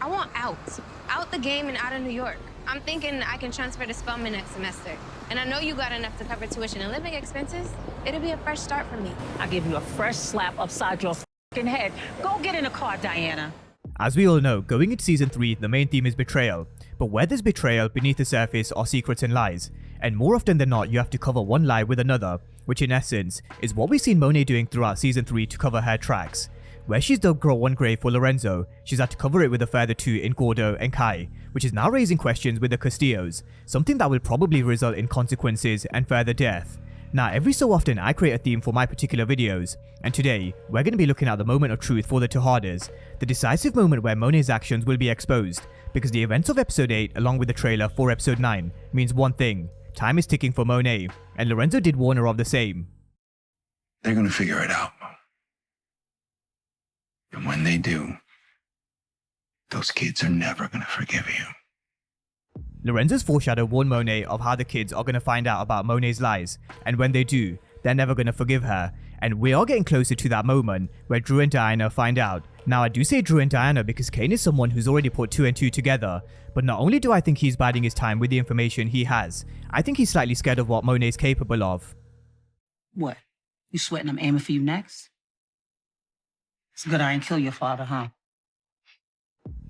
I want out. Out the game and out of New York. I'm thinking I can transfer to Spelman next semester. And I know you got enough to cover tuition and living expenses. It'll be a fresh start for me. I'll give you a fresh slap upside your f***ing head. Go get in the car, Diana. As we all know, going into season 3, the main theme is betrayal. But where there's betrayal, beneath the surface are secrets and lies. And more often than not, you have to cover one lie with another, which in essence is what we've seen Monet doing throughout season 3 to cover her tracks. Where she's dug one grave for Lorenzo, she's had to cover it with a further 2 in Gordo and Kai, which is now raising questions with the Castillos, something that will probably result in consequences and further death. Now, every so often I create a theme for my particular videos, and today we're going to be looking at the moment of truth for the Tejadas, the decisive moment where Monet's actions will be exposed, because the events of episode 8 along with the trailer for episode 9 means one thing: time is ticking for Monet, and Lorenzo did warn her of the same. They're gonna figure it out. And when they do, those kids are never gonna forgive you. Lorenzo's foreshadow warned Monet of how the kids are going to find out about Monet's lies, and when they do, they're never going to forgive her, and we are getting closer to that moment where Drew and Diana find out. Now, I do say Drew and Diana because Kane is someone who's already put 2 and 2 together, but not only do I think he's biding his time with the information he has, I think he's slightly scared of what Monet's capable of. What? You sweating I'm aiming for you next? It's good I ain't kill your father, huh?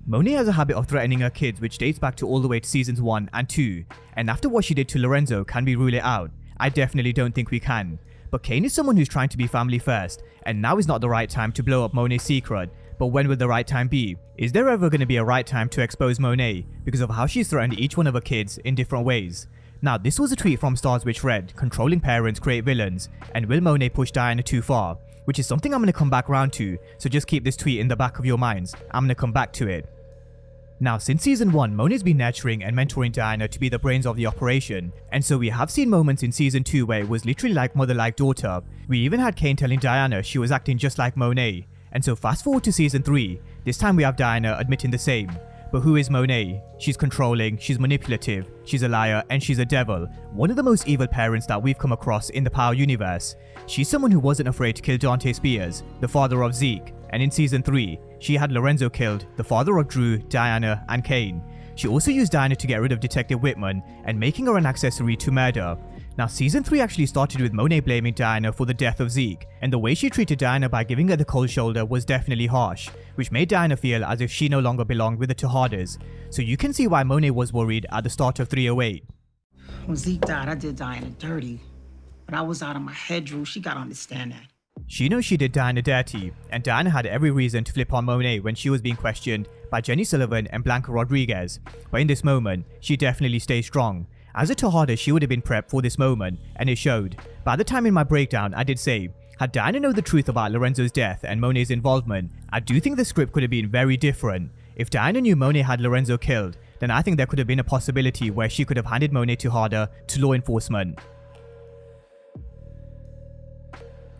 Monet has a habit of threatening her kids which dates back to all the way to seasons 1 and 2, and after what she did to Lorenzo, can we rule it out? I definitely don't think we can. But Kane is someone who's trying to be family first, and now is not the right time to blow up Monet's secret. But when will the right time be? Is there ever going to be a right time to expose Monet because of how she's threatened each one of her kids in different ways? Now, this was a tweet from Stars which read, "Controlling parents create villains, and will Monet push Diana too far?" Which is something I'm going to come back round to, so just keep this tweet in the back of your minds. I'm going to come back to it. Now, since season 1, Monet's been nurturing and mentoring Diana to be the brains of the operation, and so we have seen moments in season 2 where it was literally like mother like daughter. We even had Kane telling Diana she was acting just like Monet, and so fast forward to season 3, this time we have Diana admitting the same. But who is Monet? She's controlling, she's manipulative, she's a liar, and she's a devil. One of the most evil parents that we've come across in the Power universe. She's someone who wasn't afraid to kill Dante Spears, the father of Zeke, and in season 3, she had Lorenzo killed, the father of Drew, Diana, and Kane. She also used Diana to get rid of Detective Whitman and making her an accessory to murder. Now, season 3 actually started with Monet blaming Diana for the death of Zeke, and the way she treated Diana by giving her the cold shoulder was definitely harsh, which made Diana feel as if she no longer belonged with the Tejadas. So you can see why Monet was worried at the start of 308. When Zeke died, I did Diana dirty. But I was out of my head, Drew. She gotta understand that. She knows she did Diana dirty, and Diana had every reason to flip on Monet when she was being questioned by Jenny Sullivan and Blanca Rodriguez, but in this moment, she definitely stayed strong. As a Tejada, she would have been prepped for this moment, and it showed. By the time in my breakdown, I did say, had Diana known the truth about Lorenzo's death and Monet's involvement, I do think the script could have been very different. If Diana knew Monet had Lorenzo killed, then I think there could have been a possibility where she could have handed Monet Tejada to law enforcement.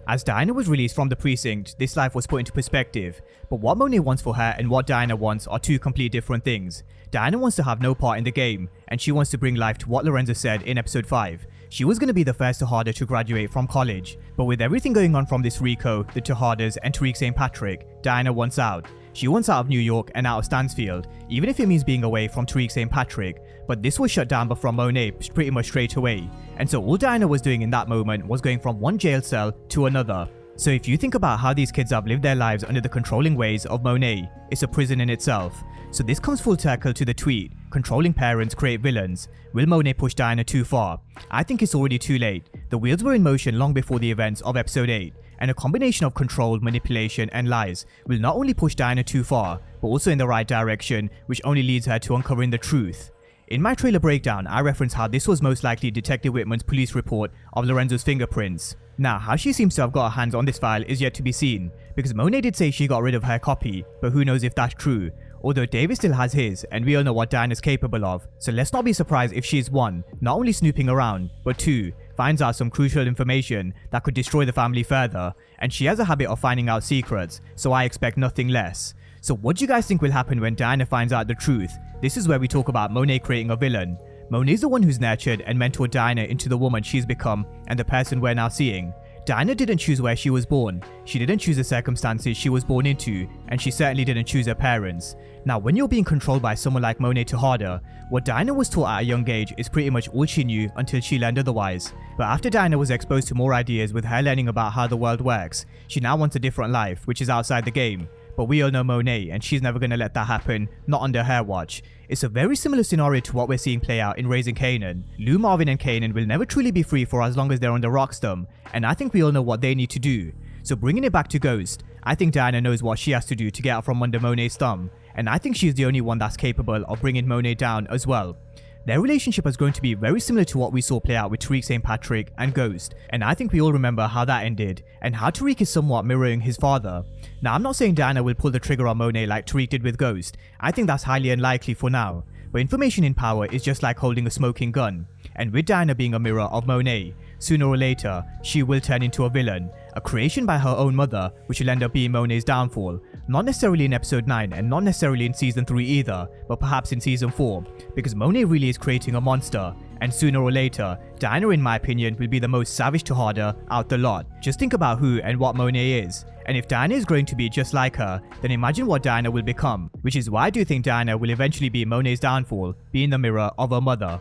As Diana was released from the precinct, this life was put into perspective, but what Monet wants for her and what Diana wants are two completely different things. Diana wants to have no part in the game, and she wants to bring life to what Lorenzo said in episode 5. She was going to be the first Tejada to graduate from college, but with everything going on from this Rico, the Tejadas, and Tariq St. Patrick, Diana wants out. She wants out of New York and out of Stansfield, even if it means being away from Tariq St. Patrick, but this was shut down from Monet pretty much straight away, and so all Diana was doing in that moment was going from one jail cell to another. So if you think about how these kids have lived their lives under the controlling ways of Monet, it's a prison in itself. So this comes full circle to the tweet, "Controlling parents create villains. Will Monet push Diana too far?" I think it's already too late. The wheels were in motion long before the events of episode 8. And a combination of control, manipulation, and lies will not only push Diana too far, but also in the right direction, which only leads her to uncovering the truth. In my trailer breakdown, I reference how this was most likely Detective Whitman's police report of Lorenzo's fingerprints. Now, how she seems to have got her hands on this file is yet to be seen, because Monet did say she got rid of her copy, but who knows if that's true. Although David still has his, and we all know what Diana's capable of, so let's not be surprised if she's 1, not only snooping around, but 2, finds out some crucial information that could destroy the family further, and she has a habit of finding out secrets, so I expect nothing less. So what do you guys think will happen when Diana finds out the truth? This is where we talk about Monet creating a villain. Monet's the one who's nurtured and mentored Diana into the woman she's become and the person we're now seeing. Diana didn't choose where she was born, she didn't choose the circumstances she was born into, and she certainly didn't choose her parents. Now, when you're being controlled by someone like Monet Tejada, what Diana was taught at a young age is pretty much all she knew until she learned otherwise. But after Diana was exposed to more ideas with her learning about how the world works, she now wants a different life, which is outside the game. But we all know Monet, and she's never going to let that happen, not under her watch. It's a very similar scenario to what we're seeing play out in Raising Kanan. Lou, Marvin and Kanan will never truly be free for as long as they're on the Rockstum, and I think we all know what they need to do. So bringing it back to Ghost, I think Diana knows what she has to do to get out from under Monet's thumb, and I think she's the only one that's capable of bringing Monet down as well. Their relationship is going to be very similar to what we saw play out with Tariq St. Patrick and Ghost, and I think we all remember how that ended, and how Tariq is somewhat mirroring his father. Now, I'm not saying Diana will pull the trigger on Monet like Tariq did with Ghost. I think that's highly unlikely for now, but information in power is just like holding a smoking gun, and with Diana being a mirror of Monet, sooner or later, she will turn into a villain, a creation by her own mother, which will end up being Monet's downfall. Not necessarily in episode 9 and not necessarily in season 3 either, but perhaps in season 4, because Monet really is creating a monster, and sooner or later, Diana in my opinion will be the most savage Tejada out the lot. Just think about who and what Monet is, and if Diana is going to be just like her, then imagine what Diana will become, which is why I do think Diana will eventually be Monet's downfall, being the mirror of her mother.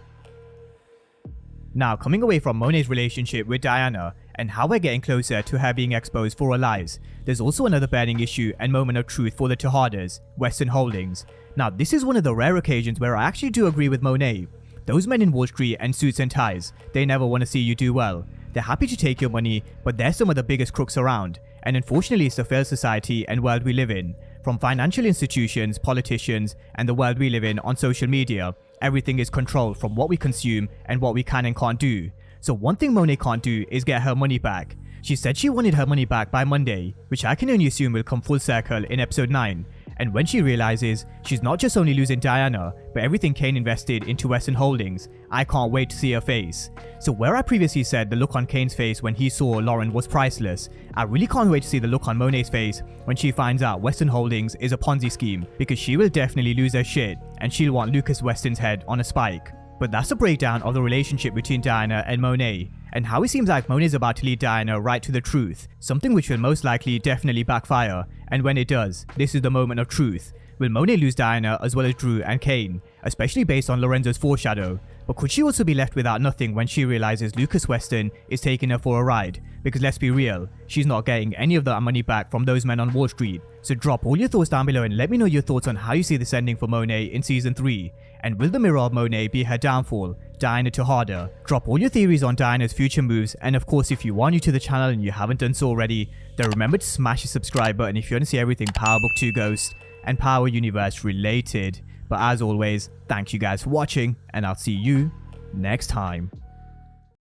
Now, coming away from Monet's relationship with Diana, and how we're getting closer to her being exposed for her lies, there's also another burning issue and moment of truth for the Tejadas, Western Holdings. Now, this is one of the rare occasions where I actually do agree with Monet. Those men in Wall Street and suits and ties, they never want to see you do well. They're happy to take your money, but they're some of the biggest crooks around, and unfortunately it's the failed society and world we live in. From financial institutions, politicians, and the world we live in on social media, everything is controlled from what we consume and what we can and can't do. So one thing Monet can't do is get her money back. She said she wanted her money back by Monday, which I can only assume will come full circle in episode 9. And when she realizes she's not just only losing Diana, but everything Kane invested into Western Holdings, I can't wait to see her face. So where I previously said the look on Kane's face when he saw Lauren was priceless, I really can't wait to see the look on Monet's face when she finds out Western Holdings is a Ponzi scheme, because she will definitely lose her shit, and she'll want Lucas Weston's head on a spike. But that's a breakdown of the relationship between Diana and Monet, and how it seems like Monet is about to lead Diana right to the truth, something which will most likely definitely backfire, and when it does, this is the moment of truth. Will Monet lose Diana as well as Drew and Kane, especially based on Lorenzo's foreshadow? But could she also be left without nothing when she realizes Lucas Weston is taking her for a ride? Because let's be real, she's not getting any of that money back from those men on Wall Street. So drop all your thoughts down below and let me know your thoughts on how you see this ending for Monet in season 3. And will the mirror of Monet be her downfall, Diana Tejada? Drop all your theories on Diana's future moves, and of course if you are new to the channel and you haven't done so already, then remember to smash the subscribe button if you want to see everything Power Book 2 Ghost and Power Universe related. But as always, thank you guys for watching, and I'll see you next time.